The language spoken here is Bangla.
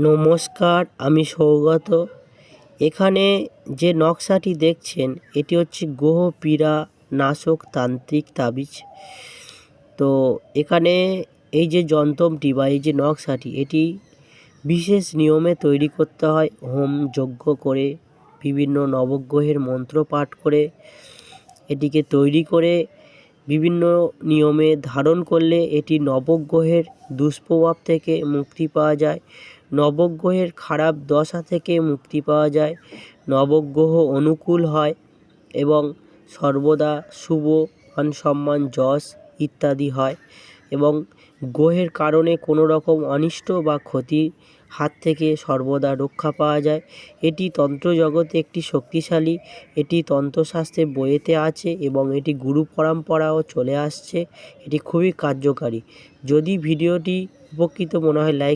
নমস্কার, আমি সৌগত। এখানে যে নকশাটি দেখছেন এটি হচ্ছে গ্রহ পীড়া নাশক তান্ত্রিক তাবিজ। তো এখানে এই যে যন্ত্রটি বা এই যে নকশাটি এটি বিশেষ নিয়মে তৈরি করতে হয়, হোম যজ্ঞ করে বিভিন্ন নবগ্রহের মন্ত্র পাঠ করে এটিকে তৈরি করে বিভিন্ন নিয়মে ধারণ করলে এটি নবগ্রহের দুষ্প্রভাব থেকে মুক্তি পাওয়া যায়, নবগ্রহের খারাপ দশা থেকে মুক্তি পাওয়া যায়, নবগ্রহ অনুকূল হয় এবং সর্বদা শুভ মান সম্মান যশ ইত্যাদি হয় এবং গ্রহের কারণে কোনো রকম অনিষ্ট বা ক্ষতির হাত থেকে সর্বদা রক্ষা পাওয়া যায়। এটি তন্ত্রজগতে একটি শক্তিশালী, এটি তন্ত্রশাস্ত্রের বইয়েতে আছে এবং এটি গুরু পরম্পরাও চলে আসছে। এটি খুবই কার্যকারী। যদি ভিডিওটি উপকৃত মনে হয় লাইক